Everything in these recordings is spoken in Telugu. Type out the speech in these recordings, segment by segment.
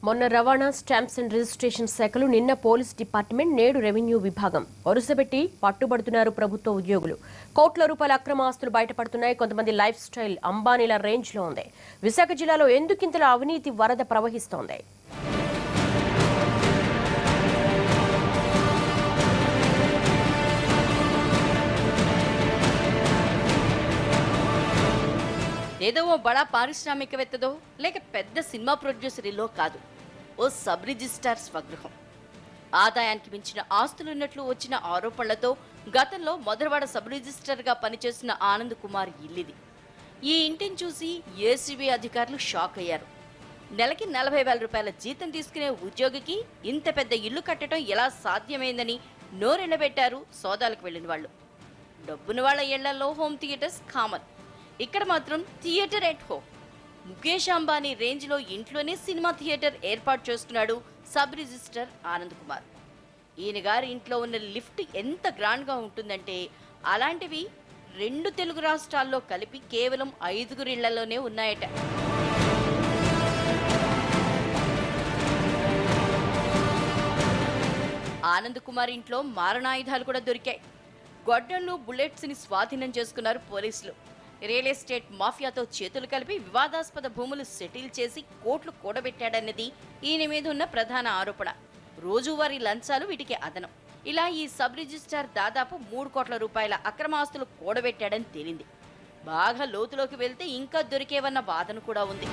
మొన్న రవాణా స్టాంప్స్ అండ్ రిజిస్ట్రేషన్ శాఖలు నిన్న పోలీస్ డిపార్ట్మెంట్ నేడు రెవెన్యూ విభాగం వరుసపెట్టి పట్టుబడుతున్నారు ప్రభుత్వ ఉద్యోగులు. కోట్ల రూపాయల అక్రమ ఆస్తులు బయటపడుతున్నాయి. కొంతమంది లైఫ్ స్టైల్ అంబానీల రేంజ్ లో ఉంది. విశాఖ జిల్లాలో ఎందుకింతలా అవినీతి వరద ప్రవహిస్తోంది? ఏదో ఓ బడా పారిశ్రామికవేత్తదో లేక పెద్ద సినిమా ప్రొడ్యూసరిలో కాదు, ఓ సబ్ రిజిస్ట్రార్ స్వగృహం. ఆదాయానికి మించిన ఆస్తులున్నట్లు వచ్చిన ఆరోపణలతో గతంలో మొదలవాడ సబ్ రిజిస్ట్రార్గా పనిచేసిన ఆనంద్ కుమార్ ఇల్లిది. ఈ ఇంటిని చూసి ఏసీబీ అధికారులు షాక్ అయ్యారు. నెలకి 40,000 రూపాయల జీతం తీసుకునే ఉద్యోగికి ఇంత పెద్ద ఇల్లు కట్టడం ఎలా సాధ్యమైందని నోరెండబెట్టారు సోదాలకు వెళ్లిన వాళ్ళు. డబ్బున వాళ్ళ ఇళ్లలో హోమ్ థియేటర్స్ కామన్, ఇక్కడ మాత్రం theatre at home. Mukesh Ambani range లో ఇంట్లోనే సినిమా థియేటర్ ఏర్పాటు చేసుకున్నాడు సబ్ రిజిస్టర్ ఆనంద్ కుమార్. ఈయన గారి ఇంట్లో ఉన్న లిఫ్ట్ ఎంత గ్రాండ్ గా ఉంటుందంటే అలాంటివి 2 తెలుగు రాష్ట్రాల్లో కలిపి కేవలం 5 ఇళ్లలోనే ఉన్నాయట. ఆనంద్ కుమార్ ఇంట్లో మారణాయుధాలు కూడా దొరికాయి. గొడ్డళ్లు, బుల్లెట్స్ ని స్వాధీనం చేసుకున్నారు పోలీసులు. రియల్ ఎస్టేట్ మాఫియాతో చేతులు కలిపి వివాదాస్పద భూములు సెటిల్ చేసి కోట్లు కూడబెట్టాడన్నది ఈయన మీద ఉన్న ప్రధాన ఆరోపణ. రోజువారీ లంచాలు వీటికి అదనం. ఇలా ఈ సబ్ రిజిస్ట్రార్ దాదాపు 3 కోట్ల రూపాయల అక్రమాస్తులు కూడబెట్టాడని తేలింది. బాగా లోతులోకి వెళ్తే ఇంకా దొరికేవన్న వాదన కూడా ఉంది.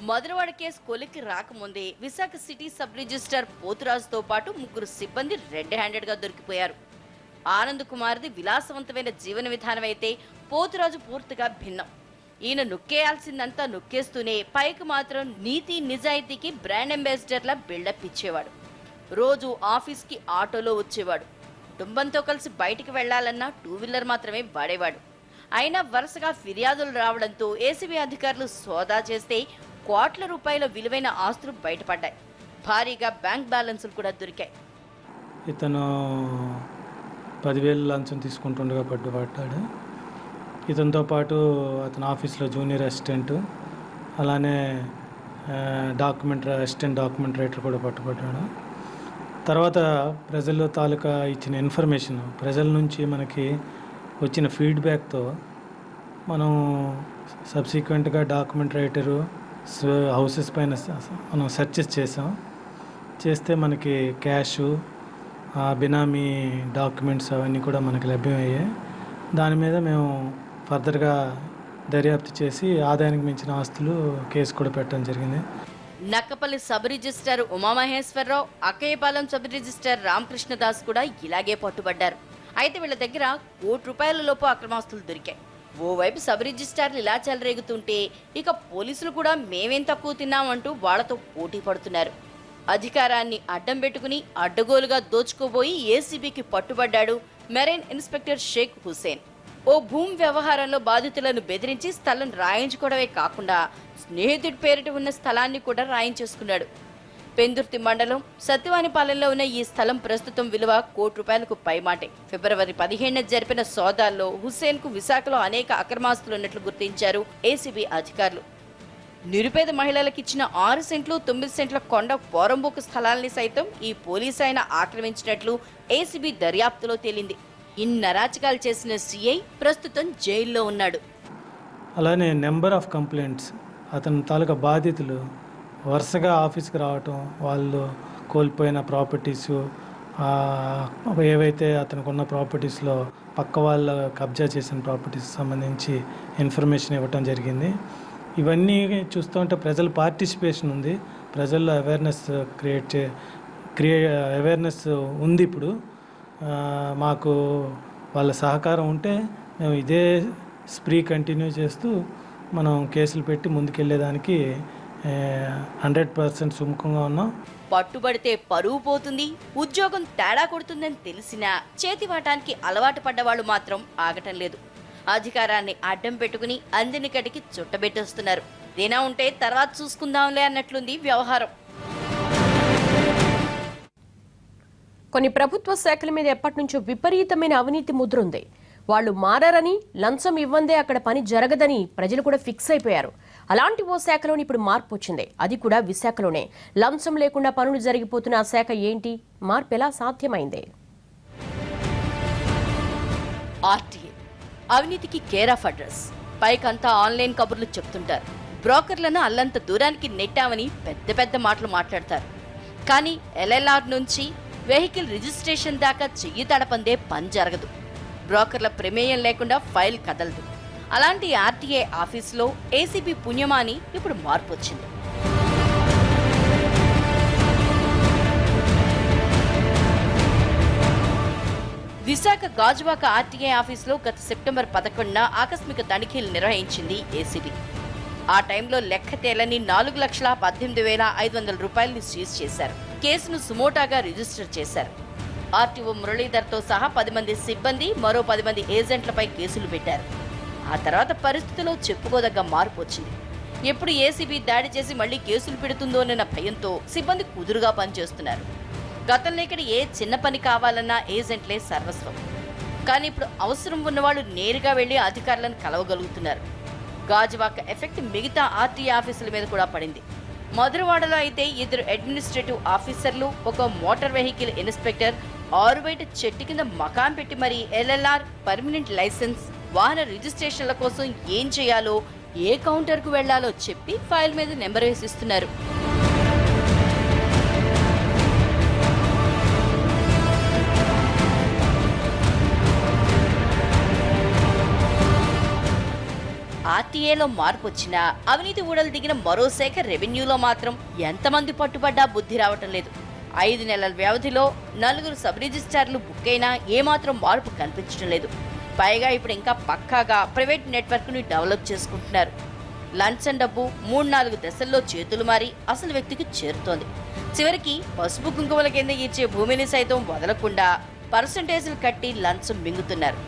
మధురవాడ కేసు కొలిక్కి రాకముందే విశాఖ సిటీ సబ్ రిజిస్ట్రార్ పోతురాజుతో పాటు 3 సిబ్బంది రెడ్ హ్యాండెడ్ గా దొరికిపోయారు. ఆనంద్ కుమార్ది విలాసవంతమైన జీవన విధానం అయితే పోతురాజు పూర్తిగా భిన్నం. ఈయన నొక్కేయాల్సిందంతా నొక్కేస్తూనే పైకి మాత్రం నీతి నిజాయితీకి బ్రాండ్ అంబాసిడర్లా బిల్డప్ ఇచ్చేవాడు. రోజు ఆఫీస్కి ఆటోలో వచ్చేవాడు. కుటుంబంతో కలిసి బయటికి వెళ్లాలన్నా 2 వీలర్ మాత్రమే వాడేవాడు. అయినా వరుసగా ఫిర్యాదులు రావడంతో ఏసీబీ అధికారులు సోదా చేస్తే కోట్ల రూపాయల విలువైన ఆస్తులు బయటపడ్డాయి. భారీగా బ్యాంక్ బ్యాలెన్సులు కూడా దొరికాయి. ఇతను 10,000 లంచం తీసుకుంటుండగా పడ్డాడు. ఇతనితో పాటు అతని ఆఫీస్లో జూనియర్ అసిస్టెంట్, అలానే అసిస్టెంట్ డాక్యుమెంట్ రైటర్ కూడా పట్టుబడ్డాడు. తర్వాత ప్రజల తాలూకా ఇచ్చిన ఇన్ఫర్మేషన్, ప్రజల నుంచి మనకి వచ్చిన ఫీడ్బ్యాక్తో మనం సబ్సిక్వెంట్గా డాక్యుమెంట్ రైటరు హౌసెస్ పైన మనం సెర్చెస్ చేస్తే మనకి క్యాషు, బినామీ డాక్యుమెంట్స్ అవన్నీ కూడా మనకి లభ్యమయ్యాయి. దాని మీద మేము ఫర్దర్గా దర్యాప్తు చేసి ఆదాయానికి మించిన ఆస్తులు కేసు కూడా పెట్టడం జరిగింది. Nakkapalli sub registrar Umamaheswararao, Akkayyapalem sub registrar Ramakrishnadas కూడా ఇలాగే పట్టుబడ్డారు. అయితే వీళ్ళ దగ్గర ₹1 లోపు అక్రమాస్తులు దొరికాయి. ఓవైపు సబ్ రిజిస్ట్రార్లు ఇలా చెలరేగుతుంటే ఇక పోలీసులు కూడా మేమేం తక్కువ తిన్నామంటూ వాళ్లతో పోటీ పడుతున్నారు. అధికారాన్ని అడ్డం పెట్టుకుని అడ్డగోలుగా దోచుకోబోయి ఏసీబీకి పట్టుబడ్డాడు మెరైన్ ఇన్స్పెక్టర్ షేక్ హుసేన్. ఓ భూమి వ్యవహారంలో బాధితులను బెదిరించి స్థలం రాయించుకోవడమే కాకుండా స్నేహితుడి పేరిట ఉన్న స్థలాన్ని కూడా రాయించేసుకున్నాడు. పెందుర్తి మండలం సత్యవానిపాలెంలో ఉన్న ఈ స్థలం ప్రస్తుతం విలువ ₹1 పైమాటే. ఫిబ్రవరి 15న జరిపిన సోదాల్లో హుసేన్ కు విశాఖలో అనేక అక్రమాస్తులున్నట్లు గుర్తించారు ఏసీబీ అధికారులు. నిరుపేద మహిళలకిచ్చిన 6 సెంట్లు 9 సెంట్ల కొండ పోరంబోకు స్థలాల్ని సైతం ఈ పోలీసు ఆయన ఆక్రమించినట్లు ఏసీబీ దర్యాప్తులో తేలింది. ఇన్ని అరాచకాలు చేసిన సీఐ ప్రస్తుతం జైల్లో ఉన్నాడు. అలానే నెంబర్ ఆఫ్ కంప్లైంట్స్, అతని తాలూకా బాధితులు వరుసగా ఆఫీస్కి రావటం, వాళ్ళు కోల్పోయిన ప్రాపర్టీసు, ఏవైతే అతనికి ఉన్న ప్రాపర్టీస్లో పక్క వాళ్ళ కబ్జా చేసిన ప్రాపర్టీస్ సంబంధించి ఇన్ఫర్మేషన్ ఇవ్వటం జరిగింది. ఇవన్నీ చూస్తుంటే ప్రజల పార్టిసిపేషన్ ఉంది, ప్రజల్లో అవేర్నెస్ అవేర్నెస్ ఉంది. ఇప్పుడు మాకు వాళ్ళ సహకారం ఉంటే మేము ఇదే స్ప్రీ కంటిన్యూ చేస్తూ మనం కేసులు పెట్టి ముందుకెళ్లేదానికి 100% సుముఖంగా ఉన్నాం. పట్టుబడితే పరువు పోతుంది, ఉద్యోగం తేడా కొడుతుందని తెలిసినా చేతివాటానికి అలవాటు పడ్డవాళ్లు మాత్రం ఆగటం లేదు. అధికారాన్ని అడ్డం పెట్టుకుని అందిని కటికి చుట్టబెట్టేస్తున్నారు. దేనా ఉంటే తర్వాత చూసుకుందాంలే అన్నట్లుంది వ్యవహారం. కొన్ని ప్రభుత్వ శాఖల మీద ఎప్పటి నుంచో విపరీతమైన అవినీతి ముద్ర ఉంది. వాళ్ళు మారని, లంచం ఇవ్వందే అక్కడ పని జరగదని ప్రజలు కూడా ఫిక్స్ అయిపోయారు. అలాంటి ఓ శాఖలోని ఇప్పుడు మార్పు వచ్చింది. అది కూడా విశాఖలోనే. లంచం లేకుండా పనులు జరిగిపోతున్న ఆ శాఖ ఏంటి? మార్పు ఎలా సాధ్యమైంది? ఆర్టీఏ అవినీతికి కేర్ ఆఫ్ అడ్రస్. పైకంతా ఆన్లైన్ కబుర్లు చెప్తుంటారు. బ్రోకర్లను అల్లంత దూరానికి నెట్టామని పెద్ద పెద్ద మాటలు మాట్లాడతారు. కానీ ఎల్ఎల్ఆర్ నుంచి వెహికల్ రిజిస్ట్రేషన్ దాకా చెయ్యి తడపందే పని జరగదు. బ్రోకర్ల ప్రమేయం లేకుండా ఫైల్ కదలదు. అలాంటి ఆర్టీఏ ఆఫీసులో ఏసీబీ పుణ్యమాని ఇప్పుడు మార్పు వచ్చింది. విశాఖ గాజువాక ఆర్టీఏ ఆఫీసులో గత సెప్టెంబర్ 11న ఆకస్మిక తనిఖీలు నిర్వహించింది ఏసీబీ. ఆ టైంలో లెక్క తేలని 4,18,500 రూపాయలని సీజ్ చేశారు. కేసును సుమోటాగా రిజిస్టర్ చేశారు. ఆర్టీఓ మురళీధర్తో సహా 10 మంది సిబ్బంది, మరో 10 మంది ఏజెంట్లపై కేసులు పెట్టారు. ఆ తర్వాత పరిస్థితిలో చెప్పుకోదగ్గ మార్పు వచ్చింది. ఎప్పుడు ఏసీబీ దాడి చేసి మళ్లీ కేసులు పెడుతుందోనన్న భయంతో సిబ్బంది కుదురుగా పనిచేస్తున్నారు. గతంలో ఇక్కడ ఏ చిన్న పని కావాలన్నా ఏజెంట్లే సర్వస్వం. కానీ ఇప్పుడు అవసరం ఉన్నవాళ్లు నేరుగా వెళ్లి అధికారులను కలవగలుగుతున్నారు. గాజువాక ఎఫెక్ట్ మిగతా ఆర్టీఏ ఆఫీసుల మీద కూడా పడింది. మధురవాడలో అయితే 2 అడ్మినిస్ట్రేటివ్ ఆఫీసర్లు, ఒక మోటార్ వెహికల్ ఇన్స్పెక్టర్ 6 బయట చెట్టు కింద మకాం పెట్టి మరి ఎల్ఎల్ఆర్, పర్మనెంట్ లైసెన్స్, వాహన రిజిస్ట్రేషన్ల కోసం ఏం చేయాలో, ఏ కౌంటర్కు వెళ్లాలో చెప్పి ఫైల్ మీద నెంబర్ వేసిస్తున్నారు. ఆర్టీఏలో మార్పు వచ్చినా అవినీతి ఊడలు దిగిన మరో శాఖ రెవెన్యూలో మాత్రం ఎంతమంది పట్టుబడ్డా బుద్ధి రావటం లేదు. 5 నెలల వ్యవధిలో 4 సబ్ రిజిస్ట్రార్లు బుక్ అయినా ఏమాత్రం మార్పు కనిపించడం లేదు. పైగా ఇప్పుడు ఇంకా పక్కాగా ప్రైవేట్ నెట్వర్క్ని డెవలప్ చేసుకుంటున్నారు. లంచం డబ్బు 3-4 దశల్లో చేతులు మారి అసలు వ్యక్తికి చేరుతోంది. చివరికి పసుపు కుంకుమల కింద ఇచ్చే భూమిని సైతం వదలకుండా పర్సంటేజీలు కట్టి లంచం మింగుతున్నారు.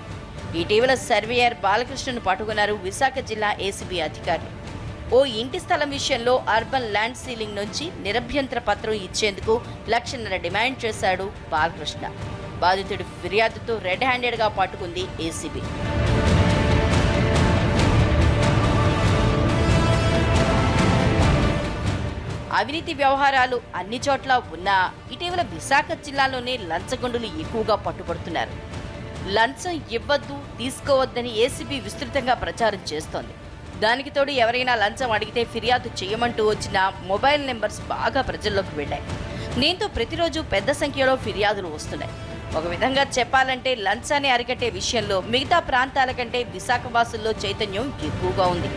ఇటీవల సర్వేయర్ బాలకృష్ణను పట్టుకున్నారు విశాఖ జిల్లా ఏసీబీ అధికారులు. ఓ ఇంటి స్థలం విషయంలో అర్బన్ ల్యాండ్ సీలింగ్ నుంచి నిరభ్యంతర పత్రం ఇచ్చేందుకు 1.5 లక్షల డిమాండ్ చేశాడు బాలకృష్ణ. బాధితుడి ఫిర్యాదుతో రెడ్ హ్యాండెడ్గా పట్టుకుంది ఏసీబీ. అవినీతి వ్యవహారాలు అన్ని చోట్ల ఉన్నా ఇటీవల విశాఖ జిల్లాలోనే లంచగొండులు ఎక్కువగా పట్టుబడుతున్నారు. లంచం ఇవ్వద్దు, తీసుకోవద్దని ఏసీబీ విస్తృతంగా ప్రచారం చేస్తోంది. దానికి తోడు ఎవరైనా లంచం అడిగితే ఫిర్యాదు చేయమంటూ వచ్చిన మొబైల్ నెంబర్స్ బాగా ప్రజల్లోకి వెళ్లాయి. దీంతో ప్రతిరోజు పెద్ద సంఖ్యలో ఫిర్యాదులు వస్తున్నాయి. ఒక విధంగా చెప్పాలంటే లంచాన్ని అరికట్టే విషయంలో మిగతా ప్రాంతాల కంటే విశాఖ వాసుల్లో చైతన్యం ఎక్కువగా ఉంది.